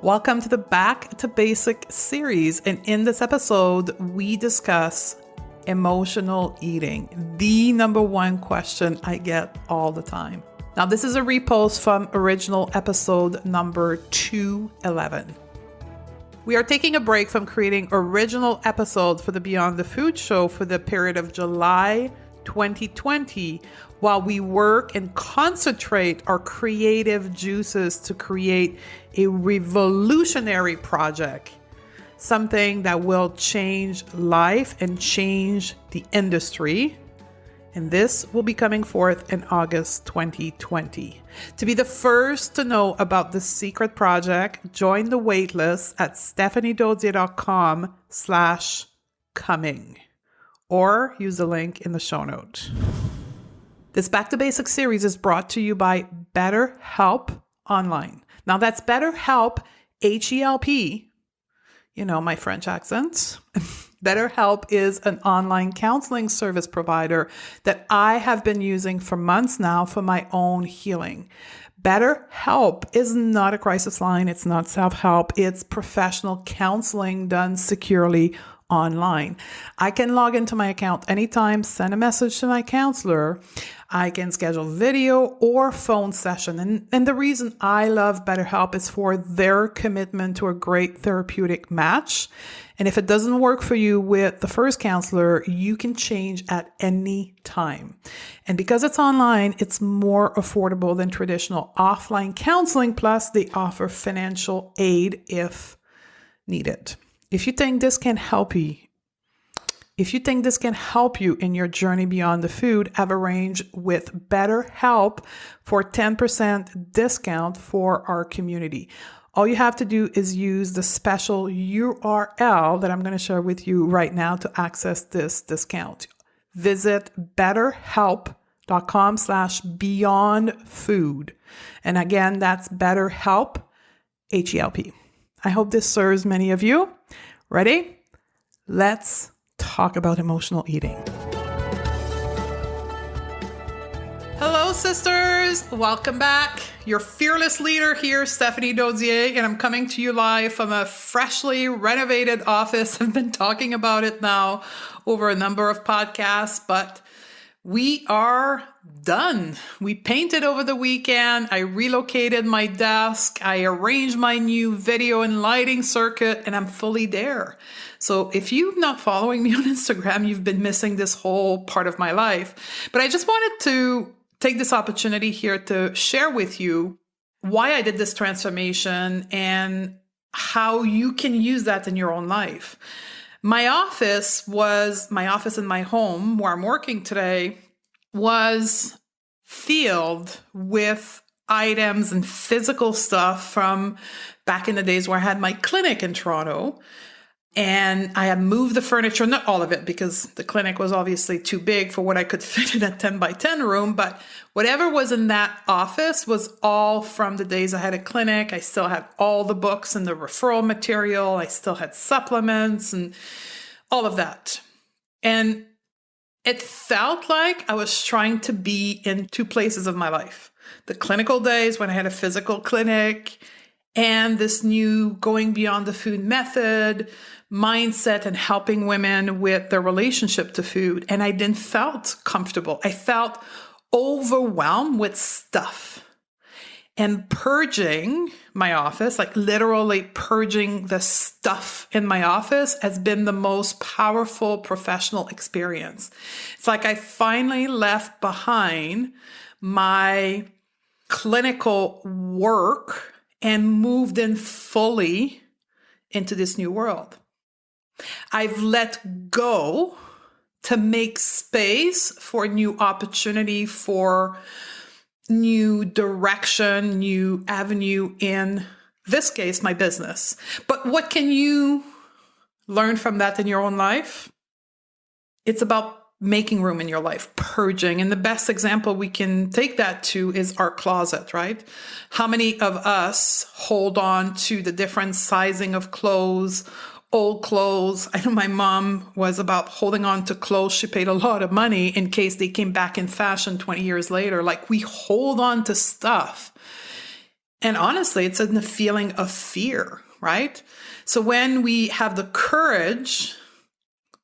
Welcome to the Back to Basic series. And in this episode, we discuss emotional eating, the number one question I get all the time. Now, this is a repost from original episode number 211. We are taking a break from creating original episodes for the Beyond the Food show for the period of July 2020, while we work and concentrate our creative juices to create a revolutionary project, something that will change life and change the industry. And this will be coming forth in August 2020. To be the first to know about the secret project, join the waitlist at stephaniedodier.com/coming or use the link in the show note. This Back to Basics series is brought to you by BetterHelp Online. Now that's BetterHelp, H-E-L-P, you know, my French accent. BetterHelp is an online counseling service provider that I have been using for months now for my own healing. BetterHelp is not a crisis line. It's not self-help. It's professional counseling done securely online. I can log into my account anytime, send a message to my counselor. I can schedule video or phone session. And the reason I love BetterHelp is for their commitment to a great therapeutic match. And if it doesn't work for you with the first counselor, you can change at any time. And because it's online, it's more affordable than traditional offline counseling. Plus, they offer financial aid if needed. If you think this can help you, in your journey beyond the food, I've arranged with BetterHelp for 10% discount for our community. All you have to do is use the special URL that I'm going to share with you right now to access this discount. Visit betterhelp.com/beyondfood. And again, that's BetterHelp, H-E-L-P. I hope this serves many of you. Ready? Let's talk about emotional eating. Hello, sisters. Welcome back. Your fearless leader here, Stephanie Dodier, and I'm coming to you live from a freshly renovated office. I've been talking about it now over a number of podcasts, but we are done. We painted over the weekend. I relocated my desk. I arranged my new video and lighting circuit, and I'm fully there. So if you're not following me on Instagram, you've been missing this whole part of my life. But I just wanted to take this opportunity here to share with you why I did this transformation and how you can use that in your own life. My office in my home where I'm working today was filled with items and physical stuff from back in the days where I had my clinic in Toronto. And I had moved the furniture, not all of it, because the clinic was obviously too big for what I could fit in a 10 by 10 room. But whatever was in that office was all from the days I had a clinic. I still had all the books and the referral material. I still had supplements and all of that. And it felt like I was trying to be in two places of my life. The clinical days when I had a physical clinic and this new going beyond the food method, mindset, and helping women with their relationship to food. And I didn't felt comfortable. I felt overwhelmed with stuff. And purging my office, like literally purging the stuff in my office, has been the most powerful professional experience. It's like I finally left behind my clinical work and moved in fully into this new world. I've let go to make space for new opportunity, for new direction, new avenue, in this case, my business. But what can you learn from that in your own life? It's about making room in your life, purging. And the best example we can take that to is our closet, right? How many of us hold on to the different sizing of clothes, old clothes? I know my mom was about holding on to clothes. She paid a lot of money in case they came back in fashion 20 years later. Like, we hold on to stuff. And honestly, it's in the feeling of fear, right? So when we have the courage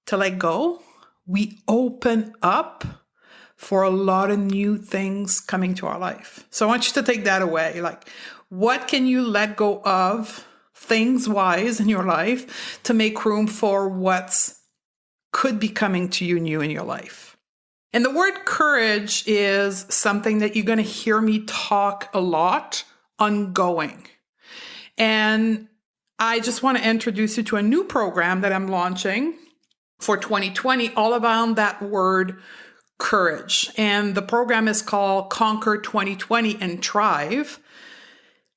to let go, we open up for a lot of new things coming to our life. So I want you to take that away. Like, what can you let go of things wise in your life to make room for what's could be coming to you new in your life? And the word courage is something that you're going to hear me talk a lot ongoing. And I just want to introduce you to a new program that I'm launching for 2020, all around that word courage. And the program is called Conquer 2020 and Thrive.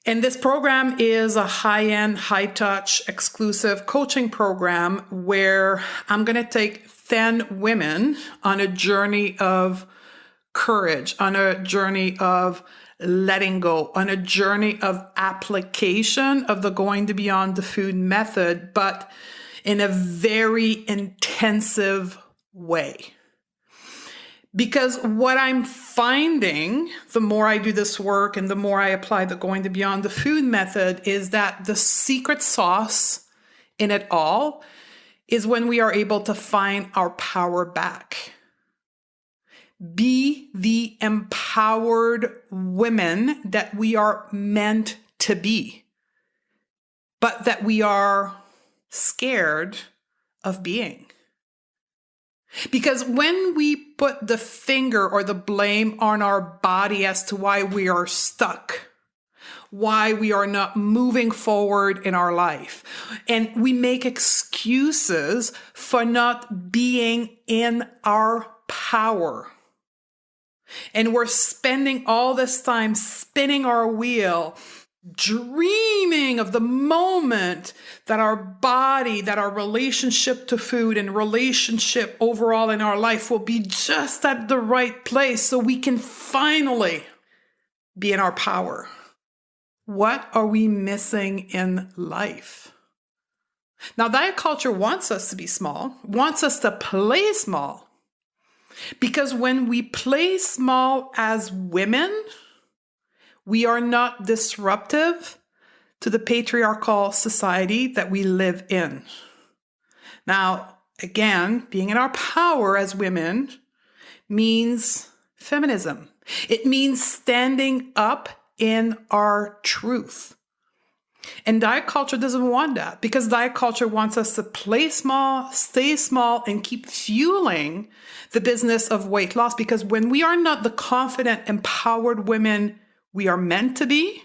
And this program is a high-end, high-touch, exclusive coaching program where I'm going to take 10 women on a journey of courage, on a journey of letting go, on a journey of application of the going to beyond the food method, but in a very intensive way. Because what I'm finding, the more I do this work and the more I apply the going to beyond the food method, is that the secret sauce in it all is when we are able to find our power back. Be the empowered women that we are meant to be, but that we are scared of being. Because when we put the finger or the blame on our body as to why we are stuck, why we are not moving forward in our life, and we make excuses for not being in our power, and we're spending all this time spinning our wheel, dreaming of the moment that our body, that our relationship to food and relationship overall in our life will be just at the right place so we can finally be in our power. What are we missing in life? Now, diet culture wants us to be small, wants us to play small. Because when we play small as women, we are not disruptive to the patriarchal society that we live in. Now, again, being in our power as women means feminism. It means standing up in our truth. And diet culture doesn't want that, because diet culture wants us to play small, stay small, and keep fueling the business of weight loss. Because when we are not the confident, empowered women we are meant to be,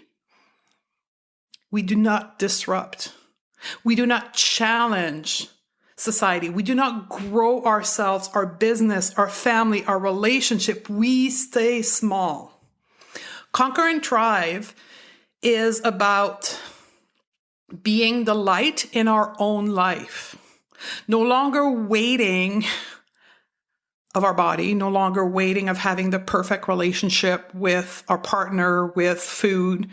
we do not disrupt. We do not challenge society. We do not grow ourselves, our business, our family, our relationship. We stay small. Conquer and Thrive is about being the light in our own life. No longer waiting of our body, no longer waiting of having the perfect relationship with our partner, with food,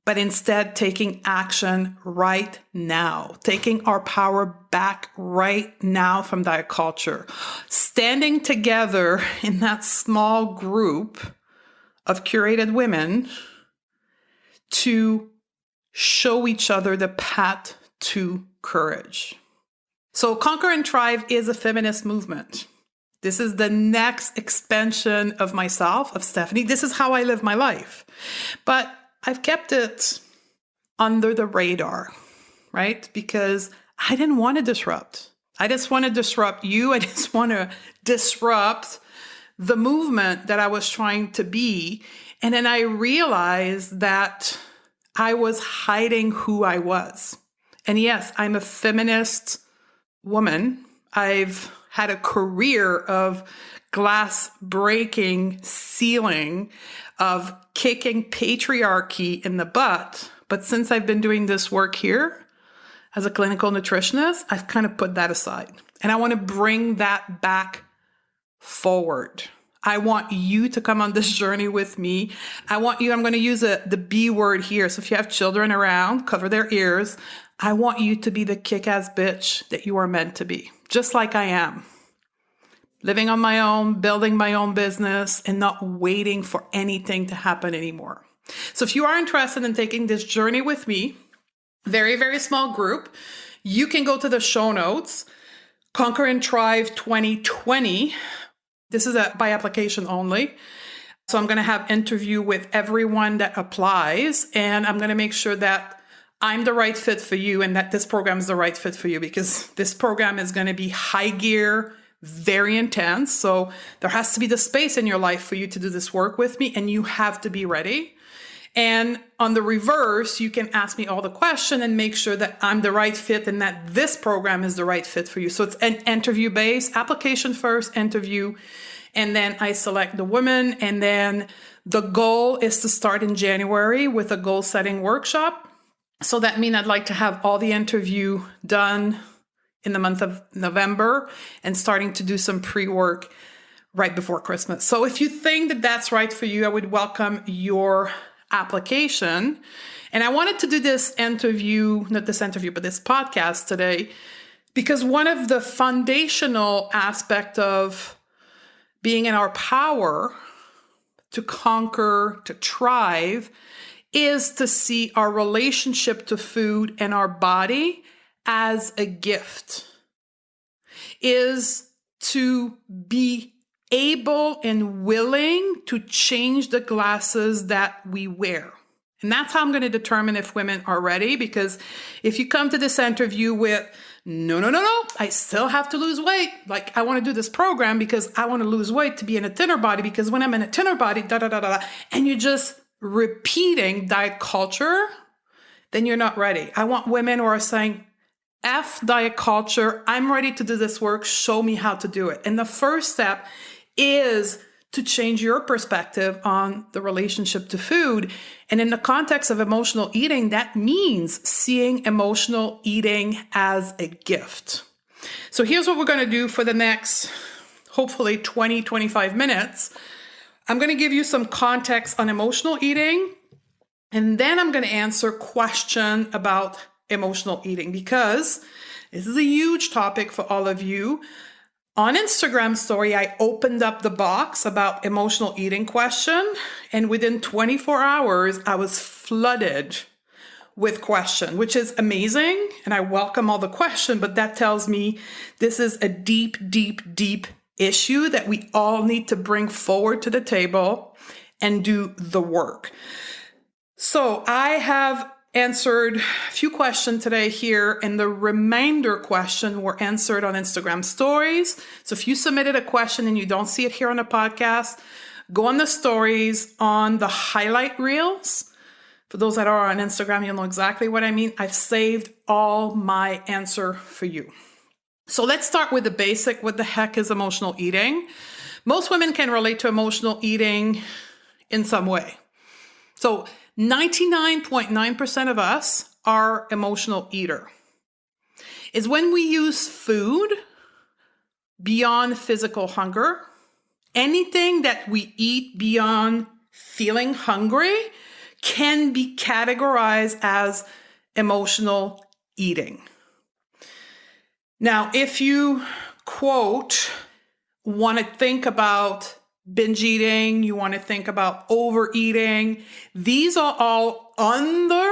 but instead taking action right now, taking our power back right now from diet culture, standing together in that small group of curated women to show each other the path to courage. So Conquer and Thrive is a feminist movement. This is the next expansion of myself, of Stephanie. This is how I live my life. But I've kept it under the radar, right? Because I didn't want to disrupt. I just want to disrupt you. I just want to disrupt the movement that I was trying to be. And then I realized that I was hiding who I was. And yes, I'm a feminist woman. I've had a career of glass breaking, ceiling, of kicking patriarchy in the butt. But since I've been doing this work here as a clinical nutritionist, I've kind of put that aside. And I want to bring that back forward. I want you to come on this journey with me. I'm going to use the B word here. So if you have children around, cover their ears. I want you to be the kick-ass bitch that you are meant to be, just like I am. Living on my own, building my own business, and not waiting for anything to happen anymore. So if you are interested in taking this journey with me, very, very small group, you can go to the show notes, Conquer and Thrive 2020. This is by application only. So I'm going to have interview with everyone that applies, and I'm going to make sure that I'm the right fit for you and that this program is the right fit for you, because this program is going to be high gear, very intense. So there has to be the space in your life for you to do this work with me, and you have to be ready. And on the reverse, you can ask me all the questions and make sure that I'm the right fit and that this program is the right fit for you. So it's an interview based, application first, interview, and then I select the women. And then the goal is to start in January with a goal setting workshop. So that means I'd like to have all the interview done in the month of November and starting to do some pre-work right before Christmas. So if you think that that's right for you, I would welcome your application. And I wanted to do this interview, not this interview, but this podcast today, because one of the foundational aspects of being in our power to conquer, to thrive, is to see our relationship to food and our body as a gift, is to be able and willing to change the glasses that we wear. And that's how I'm going to determine if women are ready. Because if you come to this interview with, no, I still have to lose weight. Like, I want to do this program because I want to lose weight to be in a thinner body, because when I'm in a thinner body, and you're just repeating diet culture, then you're not ready. I want women who are saying, F diet culture, I'm ready to do this work. Show me how to do it. And the first step is to change your perspective on the relationship to food. And in the context of emotional eating, that means seeing emotional eating as a gift. So here's what we're going to do for the next, hopefully 25 minutes. I'm going to give you some context on emotional eating, and then I'm going to answer a question about emotional eating, because this is a huge topic for all of you. On Instagram story, I opened up the box about emotional eating question, and within 24 hours, I was flooded with question, which is amazing. And I welcome all the question, but that tells me this is a deep, deep, deep issue that we all need to bring forward to the table and do the work. So I have answered a few questions today here, and the remainder question were answered on Instagram stories. So if you submitted a question and you don't see it here on the podcast, go on the stories on the highlight reels. For those that are on Instagram, you'll know exactly what I mean. I've saved all my answer for you. So let's start with the basic. What the heck is emotional eating? Most women can relate to emotional eating in some way. So 99.9% of us are emotional eater. Is when we use food beyond physical hunger. Anything that we eat beyond feeling hungry can be categorized as emotional eating. Now, if you, quote, want to think about binge eating, you want to think about overeating, these are all under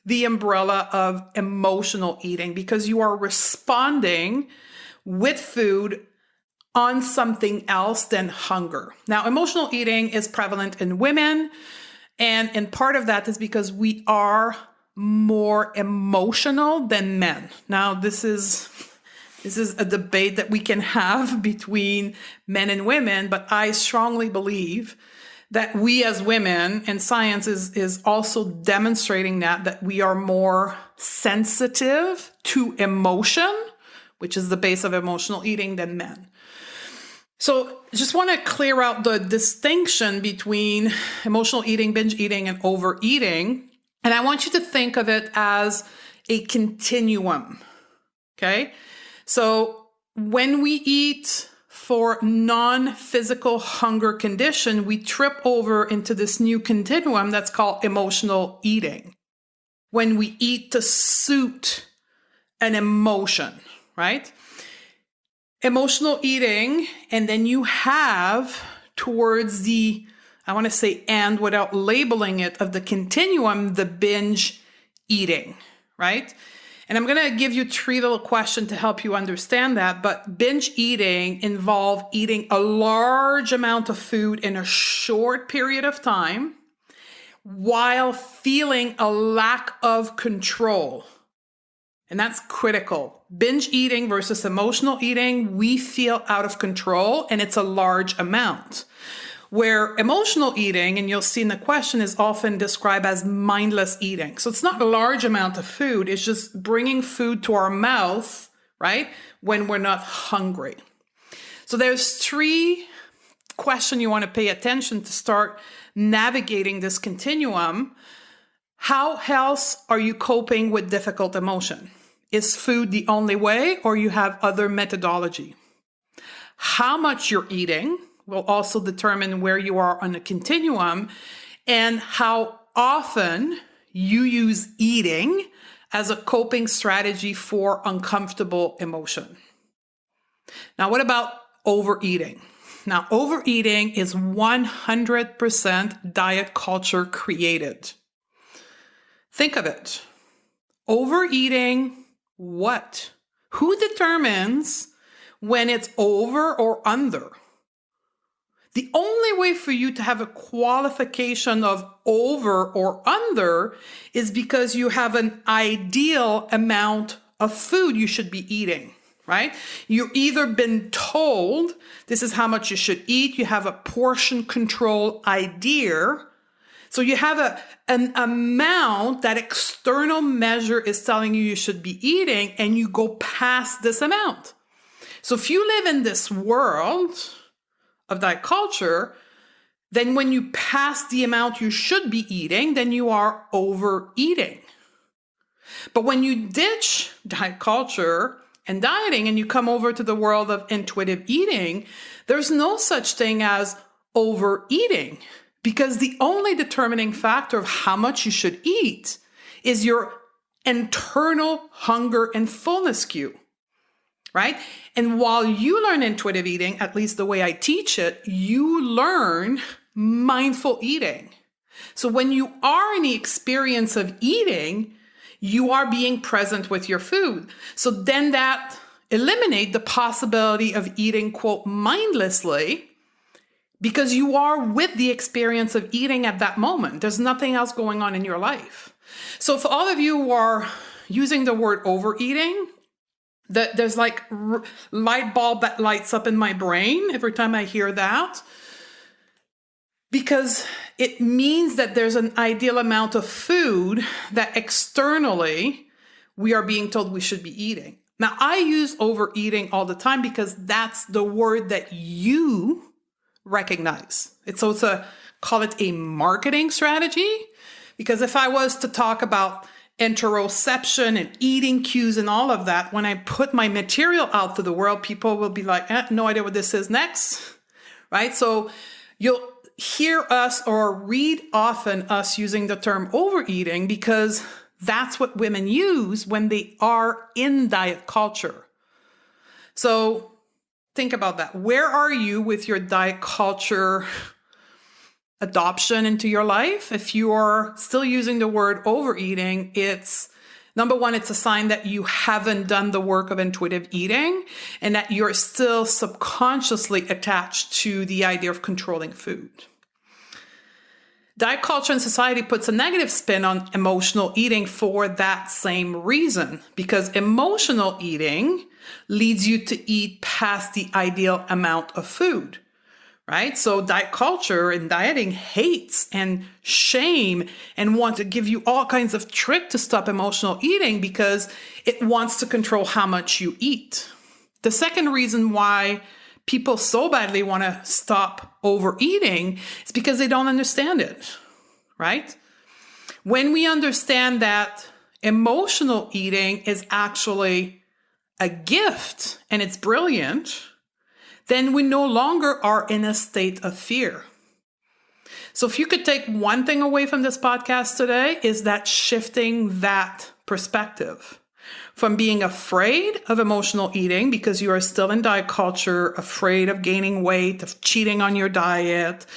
the umbrella of emotional eating, because you are responding with food on something else than hunger. Now, emotional eating is prevalent in women, and part of that is because we are more emotional than men. Now, this is a debate that we can have between men and women, but I strongly believe that we as women, and science is also demonstrating that we are more sensitive to emotion, which is the base of emotional eating, than men. So just want to clear out the distinction between emotional eating, binge eating, and overeating. And I want you to think of it as a continuum, okay? So when we eat for non-physical hunger condition, we trip over into this new continuum that's called emotional eating. When we eat to suit an emotion, right? Emotional eating, and then you have towards the I want to say and without labeling it, of the continuum, the binge eating, right? And I'm going to give you 3 little questions to help you understand that. But binge eating involves eating a large amount of food in a short period of time while feeling a lack of control. And that's critical. Binge eating versus emotional eating, we feel out of control and it's a large amount. Where emotional eating, and you'll see in the question, is often described as mindless eating. So it's not a large amount of food. It's just bringing food to our mouth, right, when we're not hungry. So there's 3 questions you want to pay attention to start navigating this continuum. How else are you coping with difficult emotion? Is food the only way, or you have other methodology? How much you're eating will also determine where you are on the continuum, and how often you use eating as a coping strategy for uncomfortable emotion. Now, what about overeating? Now, overeating is 100% diet culture created. Think of it. Overeating what? Who determines when it's over or under? The only way for you to have a qualification of over or under is because you have an ideal amount of food you should be eating, right? You've either been told this is how much you should eat, you have a portion control idea. So you have an amount that external measure is telling you should be eating, and you go past this amount. So if you live in this world of diet culture, then when you pass the amount you should be eating, then you are overeating. But when you ditch diet culture and dieting and you come over to the world of intuitive eating, there's no such thing as overeating, because the only determining factor of how much you should eat is your internal hunger and fullness cue. Right? And while you learn intuitive eating, at least the way I teach it, you learn mindful eating. So when you are in the experience of eating, you are being present with your food. So then that eliminates the possibility of eating, quote, mindlessly, because you are with the experience of eating at that moment. There's nothing else going on in your life. So for all of you who are using the word overeating, there's like light bulb that lights up in my brain every time I hear that, because it means that there's an ideal amount of food that externally we are being told we should be eating. Now, I use overeating all the time because that's the word that you recognize. It's also, call it a marketing strategy, because if I was to talk about interoception and eating cues and all of that, when I put my material out to the world, people will be like, no idea what this is next, right? So you'll hear us or read often us using the term overeating because that's what women use when they are in diet culture. So think about that. Where are you with your diet culture adoption into your life? If you are still using the word overeating, it's number one, it's a sign that you haven't done the work of intuitive eating and that you're still subconsciously attached to the idea of controlling food. Diet culture and society puts a negative spin on emotional eating for that same reason, because emotional eating leads you to eat past the ideal amount of food. Right? So diet culture and dieting hates and shame and wants to give you all kinds of tricks to stop emotional eating because it wants to control how much you eat. The second reason why people so badly want to stop overeating is because they don't understand it, right? When we understand that emotional eating is actually a gift and it's brilliant, then we no longer are in a state of fear. So if you could take one thing away from this podcast today, is that shifting that perspective from being afraid of emotional eating because you are still in diet culture, afraid of gaining weight, of cheating on your diet,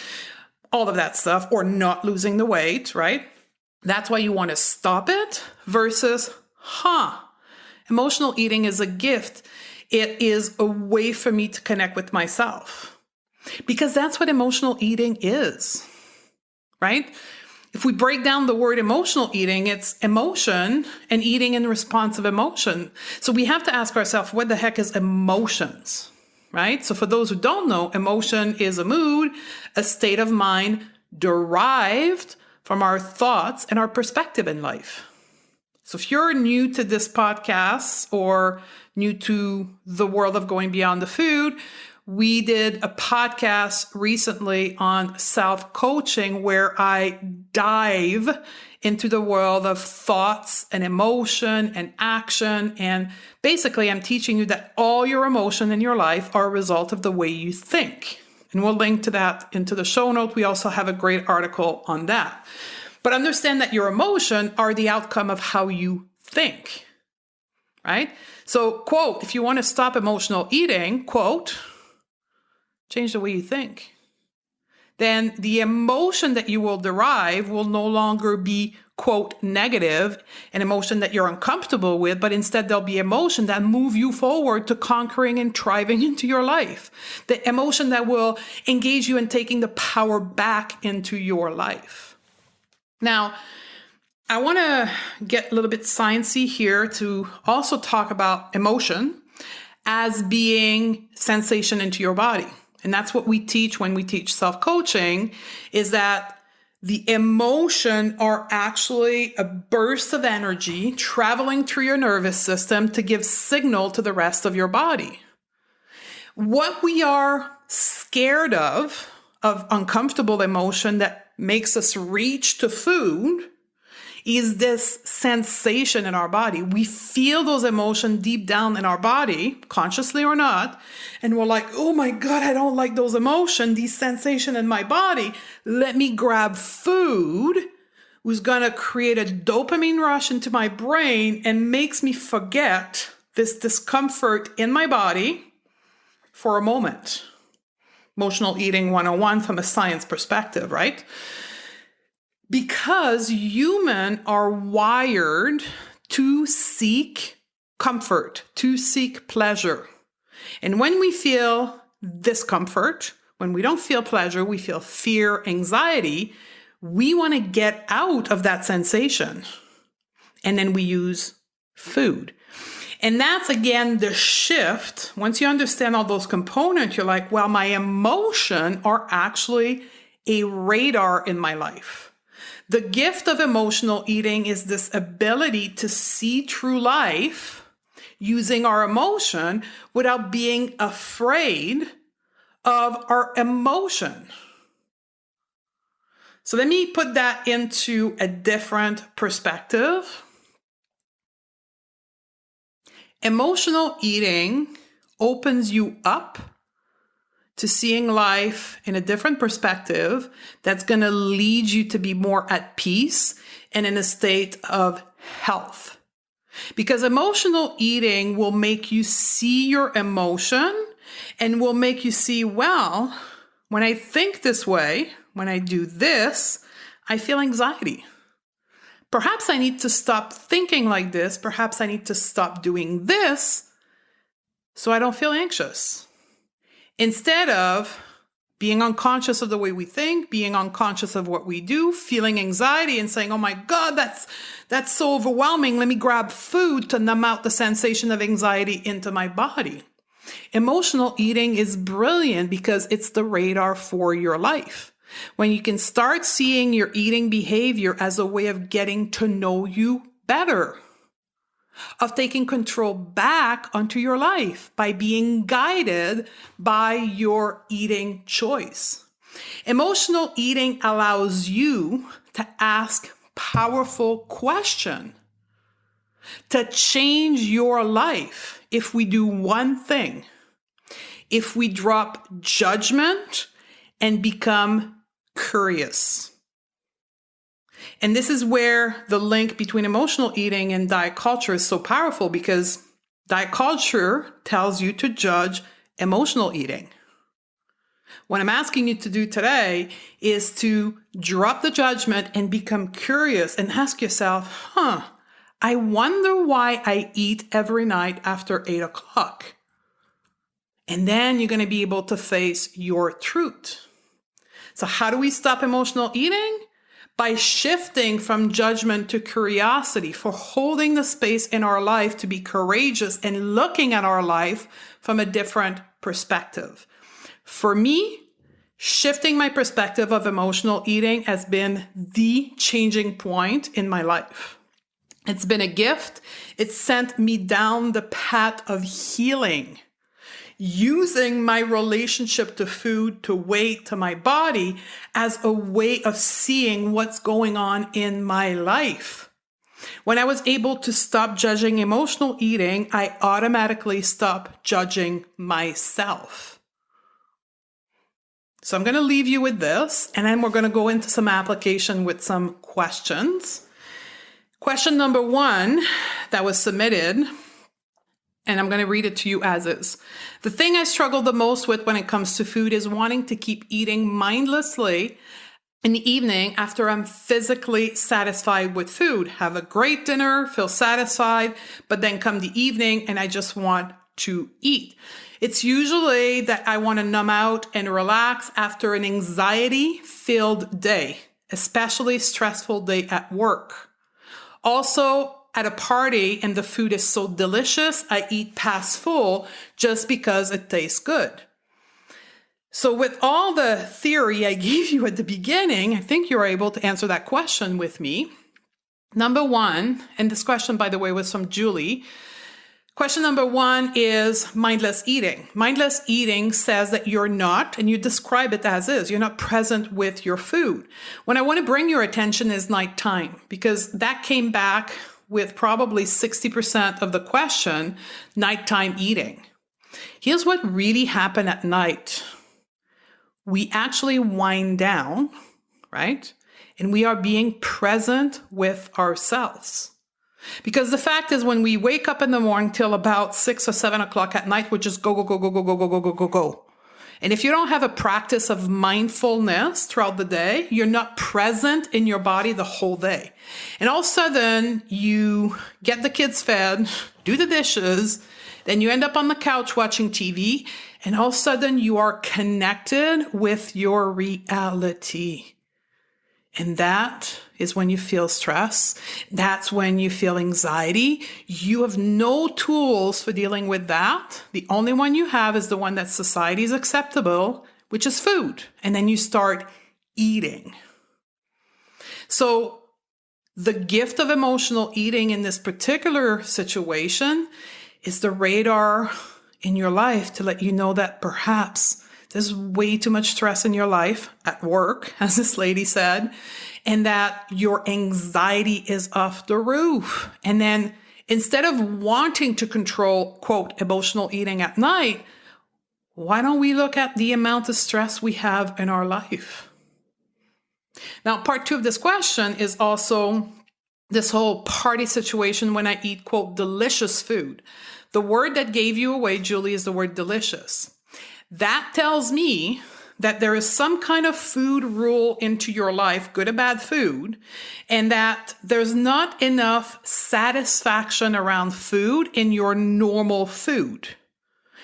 all of that stuff, or not losing the weight, right? That's why you want to stop it versus, emotional eating is a gift. It is a way for me to connect with myself, because that's what emotional eating is, right? If we break down the word emotional eating, it's emotion and eating in response of emotion. So we have to ask ourselves, what the heck is emotions, right? So for those who don't know, emotion is a mood, a state of mind derived from our thoughts and our perspective in life. So if you're new to this podcast or new to the world of going beyond the food, we did a podcast recently on self-coaching where I dive into the world of thoughts and emotion and action. And basically, I'm teaching you that all your emotion in your life are a result of the way you think. And we'll link to that into the show note. We also have a great article on that. But understand that your emotion are the outcome of how you think, right? So, quote, if you want to stop emotional eating, quote, change the way you think. Then the emotion that you will derive will no longer be, quote, negative, an emotion that you're uncomfortable with, but instead there'll be emotion that move you forward to conquering and thriving into your life. The emotion that will engage you in taking the power back into your life. Now, I want to get a little bit sciencey here to also talk about emotion as being sensation into your body. And that's what we teach when we teach self-coaching, is that the emotion are actually a burst of energy traveling through your nervous system to give signal to the rest of your body. What we are scared of uncomfortable emotion that makes us reach to food, is this sensation in our body. We feel those emotions deep down in our body, consciously or not, and we're like, oh my God, I don't like those emotions, these sensations in my body. Let me grab food, who's gonna create a dopamine rush into my brain and makes me forget this discomfort in my body for a moment. Emotional eating 101 from a science perspective, right? Because humans are wired to seek comfort, to seek pleasure. And when we feel discomfort, when we don't feel pleasure, we feel fear, anxiety, we want to get out of that sensation. And then we use food. And that's, again, the shift. Once you understand all those components, you're like, well, my emotions are actually a radar in my life. The gift of emotional eating is this ability to see through life using our emotion without being afraid of our emotion. So let me put that into a different perspective. Emotional eating opens you up to seeing life in a different perspective that's going to lead you to be more at peace and in a state of health. Because emotional eating will make you see your emotion and will make you see, well, when I think this way, when I do this, I feel anxiety. Perhaps I need to stop thinking like this. Perhaps I need to stop doing this so I don't feel anxious. Instead of being unconscious of the way we think, being unconscious of what we do, feeling anxiety and saying, oh my God, that's so overwhelming. Let me grab food to numb out the sensation of anxiety into my body. Emotional eating is brilliant because it's the radar for your life. When you can start seeing your eating behavior as a way of getting to know you better, of taking control back onto your life by being guided by your eating choice. Emotional eating allows you to ask powerful questions to change your life if we do one thing. If we drop judgment and become curious. And this is where the link between emotional eating and diet culture is so powerful, because diet culture tells you to judge emotional eating. What I'm asking you to do today is to drop the judgment and become curious and ask yourself, I wonder why I eat every night after 8 o'clock. And then you're going to be able to face your truth. So how do we stop emotional eating? By shifting from judgment to curiosity, for holding the space in our life to be courageous and looking at our life from a different perspective. For me, shifting my perspective of emotional eating has been the changing point in my life. It's been a gift. It sent me down the path of healing, using my relationship to food, to weight, to my body as a way of seeing what's going on in my life. When I was able to stop judging emotional eating, I automatically stopped judging myself. So I'm going to leave you with this, and then we're going to go into some application with some questions. Question number 1 that was submitted, and I'm going to read it to you as is. The thing I struggle the most with when it comes to food is wanting to keep eating mindlessly in the evening after I'm physically satisfied with food. Have a great dinner, feel satisfied, but then come the evening and I just want to eat. It's usually that I want to numb out and relax after an anxiety-filled day, especially stressful day at work. Also, at a party and the food is so delicious, I eat past full just because it tastes good. So with all the theory I gave you at the beginning, I think you're able to answer that question with me. Number 1, and this question, by the way, was from Julie. Question number 1 is mindless eating. Mindless eating says that you're not, and you describe it as is, you're not present with your food. When I want to bring your attention is nighttime, because that came back with probably 60% of the question, nighttime eating. Here's what really happened at night. We actually wind down, right? And we are being present with ourselves. Because the fact is, when we wake up in the morning till about 6 or 7 o'clock at night, we just go, go, go, go, go, go, go, go, go, go, go. And if you don't have a practice of mindfulness throughout the day, you're not present in your body the whole day. And all of a sudden, you get the kids fed, do the dishes, then you end up on the couch watching TV, and all of a sudden, you are connected with your reality. And that is when you feel stress. That's when you feel anxiety. You have no tools for dealing with that. The only one you have is the one that society is acceptable, which is food. And then you start eating. So the gift of emotional eating in this particular situation is the radar in your life to let you know that perhaps there's way too much stress in your life at work, as this lady said, and that your anxiety is off the roof. And then instead of wanting to control, quote, emotional eating at night, why don't we look at the amount of stress we have in our life? Now, part 2 of this question is also this whole party situation when I eat, quote, delicious food. The word that gave you away, Julie, is the word delicious. That tells me that there is some kind of food rule into your life, good or bad food, and that there's not enough satisfaction around food in your normal food,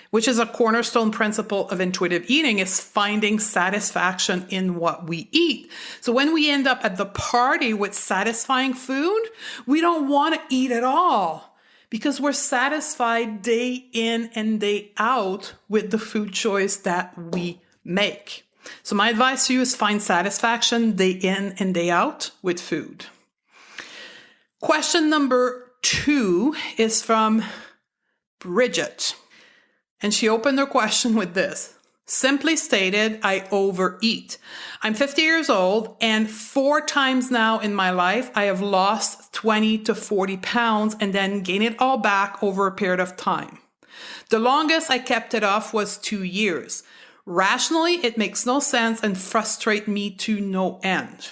which is a cornerstone principle of intuitive eating, is finding satisfaction in what we eat. So when we end up at the party with satisfying food, we don't want to eat at all, because we're satisfied day in and day out with the food choice that we make. So my advice to you is find satisfaction day in and day out with food. Question number 2 is from Bridget. And she opened her question with this. Simply stated, I overeat. I'm 50 years old, and 4 times now in my life, I have lost 20 to 40 pounds and then gained it all back over a period of time. The longest I kept it off was 2 years. Rationally, it makes no sense and frustrates me to no end.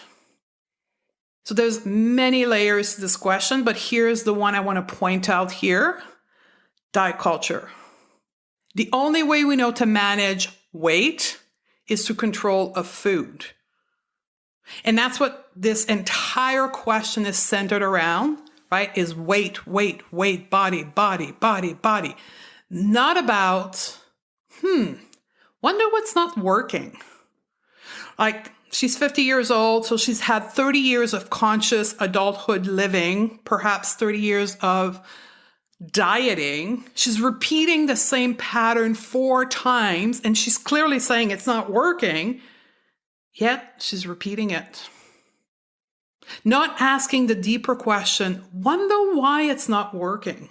So there's many layers to this question, but here's the one I want to point out here. Diet culture. The only way we know to manage weight is to control of food. And that's what this entire question is centered around, right? Is weight, body, body, body, body. Not about, wonder what's not working. Like, she's 50 years old, so she's had 30 years of conscious adulthood living, perhaps 30 years of dieting. She's repeating the same pattern 4 times, and she's clearly saying it's not working, yet she's repeating it. Not asking the deeper question, wonder why it's not working.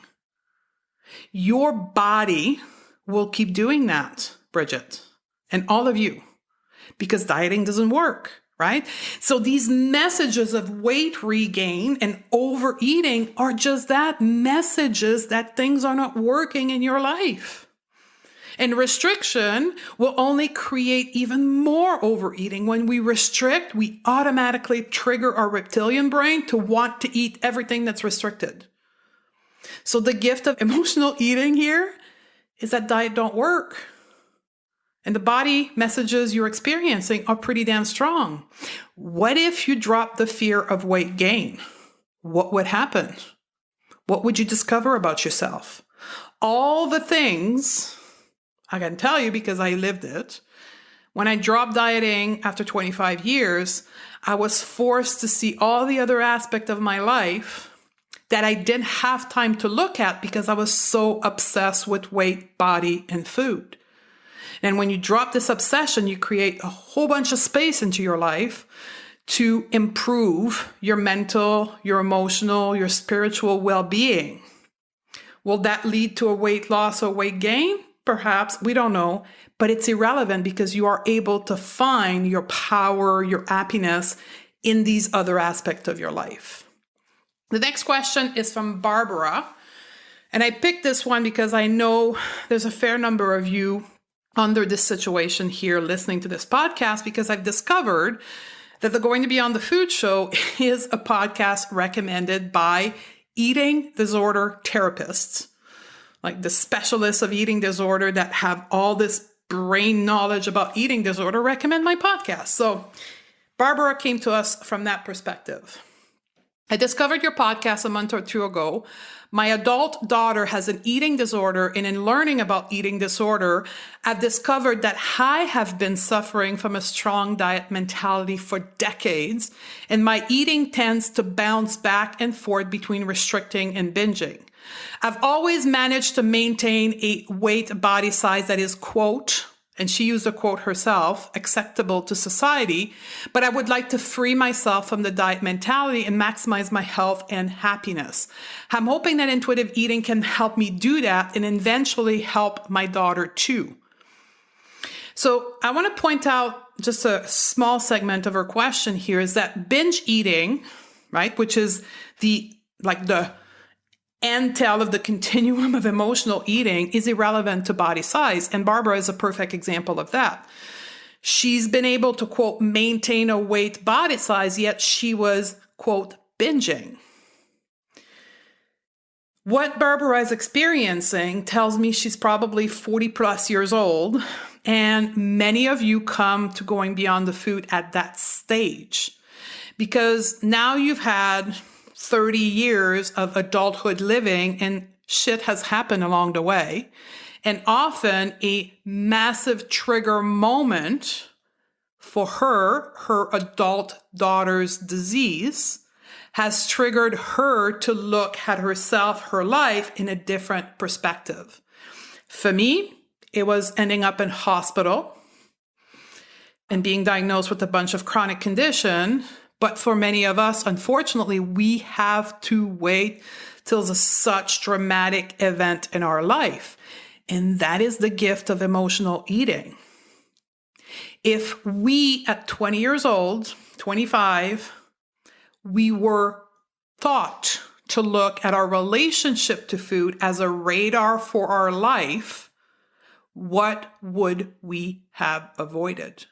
Your body will keep doing that, Bridget, and all of you, because dieting doesn't work, right? So these messages of weight regain and overeating are just that, messages that things are not working in your life. And restriction will only create even more overeating. When we restrict, we automatically trigger our reptilian brain to want to eat everything that's restricted. So the gift of emotional eating here is that diet don't work. And the body messages you're experiencing are pretty damn strong. What if you drop the fear of weight gain? What would happen? What would you discover about yourself? All the things, I can tell you because I lived it. When I dropped dieting after 25 years, I was forced to see all the other aspects of my life that I didn't have time to look at because I was so obsessed with weight, body, and food. And when you drop this obsession, you create a whole bunch of space into your life to improve your mental, your emotional, your spiritual well-being. Will that lead to a weight loss or weight gain? Perhaps, we don't know, but it's irrelevant because you are able to find your power, your happiness in these other aspects of your life. The next question is from Barbara. And I picked this one because I know there's a fair number of you under this situation here listening to this podcast, because I've discovered that the Going to Be on the Food Show is a podcast recommended by eating disorder therapists, like the specialists of eating disorder that have all this brain knowledge about eating disorder recommend my podcast. So Barbara came to us from that perspective. I discovered your podcast a month or 2 ago. My adult daughter has an eating disorder, and in learning about eating disorder, I've discovered that I have been suffering from a strong diet mentality for decades, and my eating tends to bounce back and forth between restricting and binging. I've always managed to maintain a weight body size that is, quote, and she used a quote herself, acceptable to society, but I would like to free myself from the diet mentality and maximize my health and happiness. I'm hoping that intuitive eating can help me do that and eventually help my daughter too. So I want to point out just a small segment of her question here is that binge eating, right, which is the end tail of the continuum of emotional eating, is irrelevant to body size. And Barbara is a perfect example of that. She's been able to, quote, maintain a weight body size, yet she was, quote, binging. What Barbara is experiencing tells me she's probably 40 plus years old. And many of you come to Going Beyond the Food at that stage, because now you've had 30 years of adulthood living and shit has happened along the way. And often a massive trigger moment for her adult daughter's disease has triggered her to look at herself, her life in a different perspective. For me, it was ending up in hospital and being diagnosed with a bunch of chronic condition. But for many of us, unfortunately, we have to wait till there's such dramatic event in our life. And that is the gift of emotional eating. If we, at 20 years old, 25, we were taught to look at our relationship to food as a radar for our life, what would we have avoided?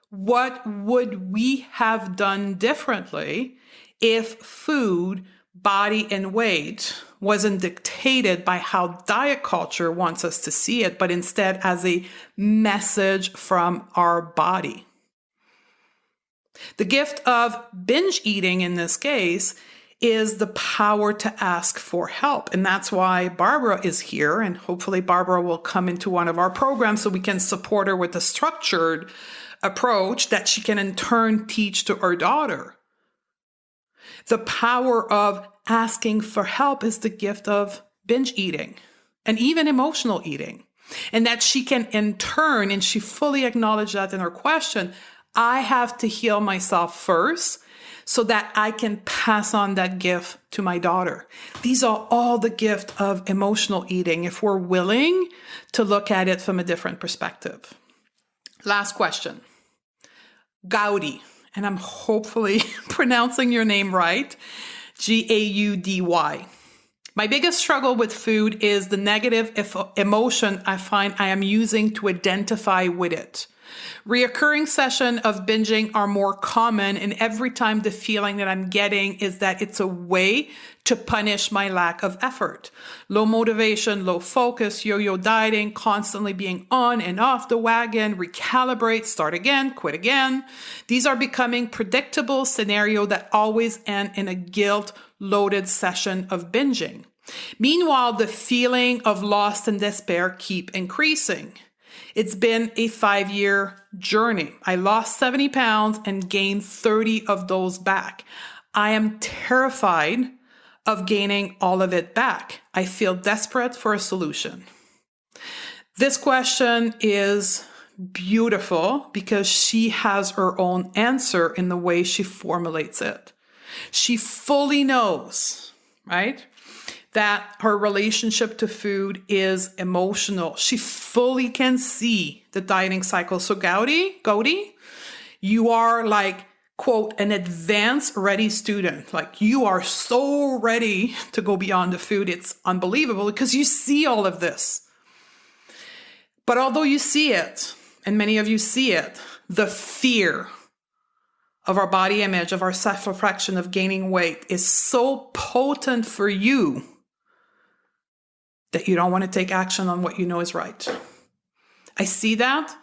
What would we have done differently if food, body and weight wasn't dictated by how diet culture wants us to see it, but instead as a message from our body. The gift of binge eating in this case is the power to ask for help. And that's why Barbara is here. And hopefully Barbara will come into one of our programs so we can support her with a structured approach that she can in turn teach to her daughter. The power of asking for help is the gift of binge eating and even emotional eating. And that she can in turn, and she fully acknowledged that in her question, I have to heal myself first so that I can pass on that gift to my daughter. These are all the gift of emotional eating if we're willing to look at it from a different perspective. Last question. Gaudy, and I'm hopefully pronouncing your name right, Gaudy. My biggest struggle with food is the negative emotion I find I am using to identify with it. Reoccurring sessions of binging are more common, and every time the feeling that I'm getting is that it's a way to punish my lack of effort. Low motivation, low focus, yo-yo dieting, constantly being on and off the wagon, recalibrate, start again, quit again. These are becoming predictable scenarios that always end in a guilt-loaded session of binging. Meanwhile, the feeling of loss and despair keep increasing. It's been a 5-year journey. I lost 70 pounds and gained 30 of those back. I am terrified of gaining all of it back. I feel desperate for a solution. This question is beautiful because she has her own answer in the way she formulates it. She fully knows, right, that her relationship to food is emotional. She fully can see the dieting cycle. So Gaudy, you are like, quote, an advanced ready student. Like you are so ready to go beyond the food. It's unbelievable because you see all of this. But although you see it, and many of you see it, the fear of our body image, of our self-reflection, of gaining weight is so potent for you that you don't want to take action on what you know is right. I see that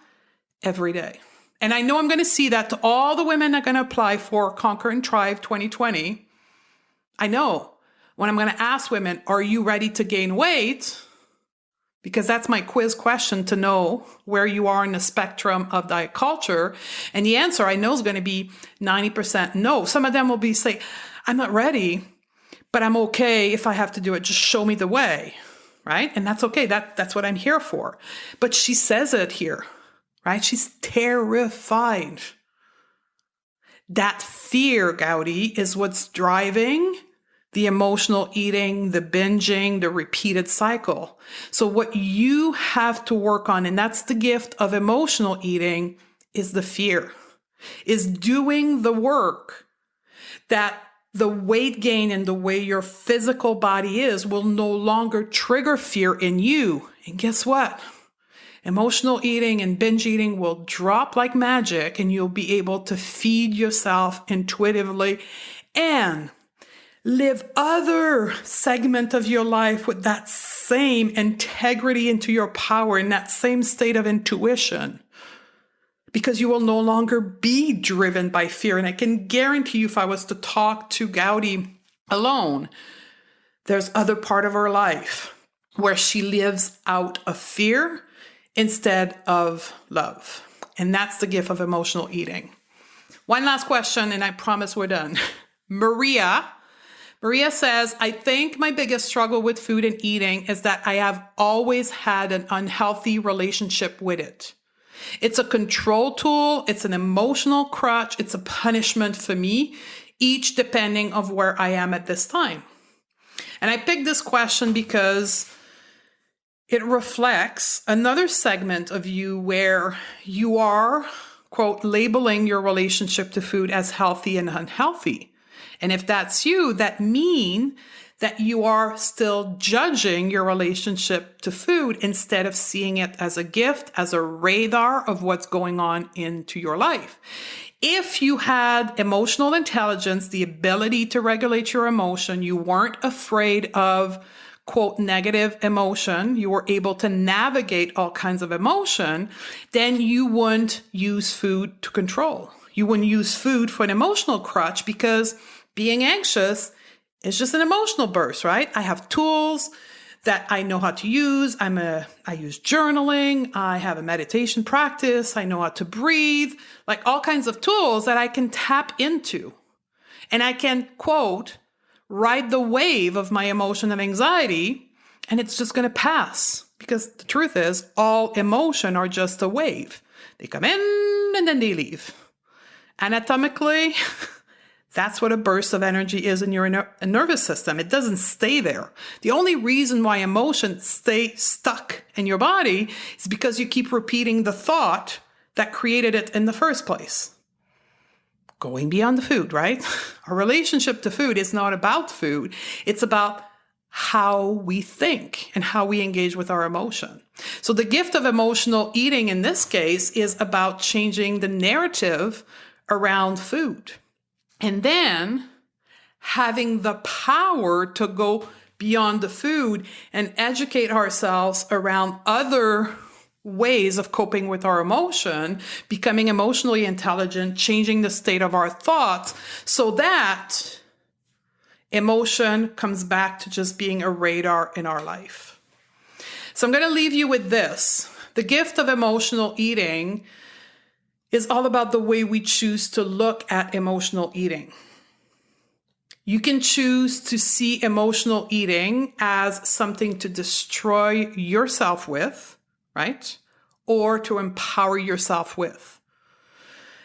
every day. And I know I'm going to see that to all the women that are going to apply for Conquer and Thrive 2020. I know when I'm going to ask women, are you ready to gain weight? Because that's my quiz question to know where you are in the spectrum of diet culture. And the answer I know is going to be 90% no. Some of them will be say, I'm not ready, but I'm okay if I have to do it. Just show me the way. Right? And that's okay. That's what I'm here for. But she says it here, right? She's terrified. That fear, Gaudy, is what's driving the emotional eating, the binging, the repeated cycle. So what you have to work on, and that's the gift of emotional eating, is the fear, is doing the work that the weight gain and the way your physical body is will no longer trigger fear in you. And guess what? Emotional eating and binge eating will drop like magic and you'll be able to feed yourself intuitively and live other segment of your life with that same integrity into your power in that same state of intuition. Because you will no longer be driven by fear. And I can guarantee you if I was to talk to Gaudy alone, there's other part of her life where she lives out of fear instead of love. And that's the gift of emotional eating. One last question, and I promise we're done. Maria says, I think my biggest struggle with food and eating is that I have always had an unhealthy relationship with it. It's a control tool. It's an emotional crutch. It's a punishment for me, each depending of where I am at this time. And I picked this question because it reflects another segment of you where you are, quote, labeling your relationship to food as healthy and unhealthy. And if that's you, that means that you are still judging your relationship to food instead of seeing it as a gift, as a radar of what's going on into your life. If you had emotional intelligence, the ability to regulate your emotion, you weren't afraid of, quote, negative emotion, you were able to navigate all kinds of emotion, then you wouldn't use food to control. You wouldn't use food for an emotional crutch, because being anxious is just an emotional burst, right? I have tools that I know how to use. I use journaling. I have a meditation practice. I know how to breathe, like all kinds of tools that I can tap into. And I can, quote, ride the wave of my emotion and anxiety, and it's just going to pass. Because the truth is, all emotion are just a wave. They come in and then they leave. Anatomically, that's what a burst of energy is in your nervous system. It doesn't stay there. The only reason why emotions stay stuck in your body is because you keep repeating the thought that created it in the first place. Going beyond the food, right? Our relationship to food is not about food. It's about how we think and how we engage with our emotion. So the gift of emotional eating in this case is about changing the narrative around food. And then having the power to go beyond the food and educate ourselves around other ways of coping with our emotion, becoming emotionally intelligent, changing the state of our thoughts so that emotion comes back to just being a radar in our life. So I'm going to leave you with this. The gift of emotional eating is all about the way we choose to look at emotional eating. You can choose to see emotional eating as something to destroy yourself with, right? Or to empower yourself with.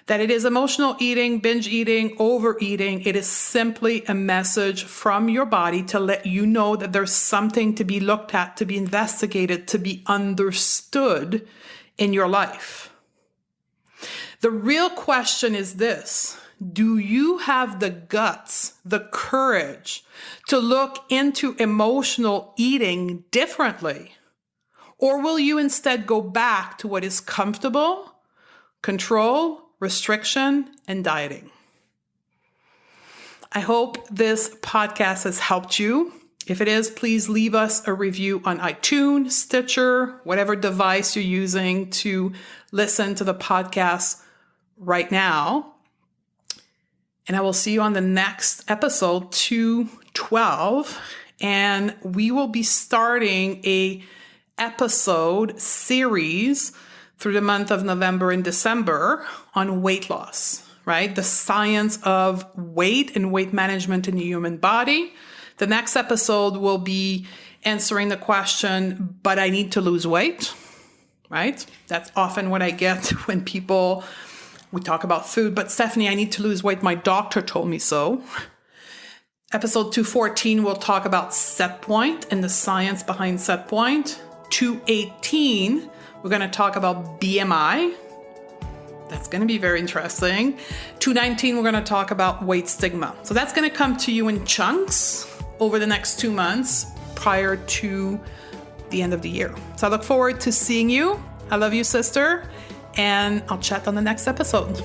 That it is emotional eating, binge eating, overeating. It is simply a message from your body to let you know that there's something to be looked at, to be investigated, to be understood in your life. The real question is this: do you have the guts, the courage to look into emotional eating differently? Or will you instead go back to what is comfortable, control, restriction, and dieting? I hope this podcast has helped you. If it is, please leave us a review on iTunes, Stitcher, whatever device you're using to listen to the podcast right now. And I will see you on the next episode, 212. And we will be starting a episode series through the month of November and December on weight loss, right? The science of weight and weight management in the human body. The next episode will be answering the question, but I need to lose weight, right? That's often what I get when we talk about food, but Stephanie, I need to lose weight. My doctor told me so. Episode 214, we'll talk about set point and the science behind set point. 218, we're going to talk about BMI. That's going to be very interesting. 219, we're going to talk about weight stigma. So that's going to come to you in chunks over the next 2 months prior to the end of the year. So I look forward to seeing you. I love you, sister. And I'll chat on the next episode.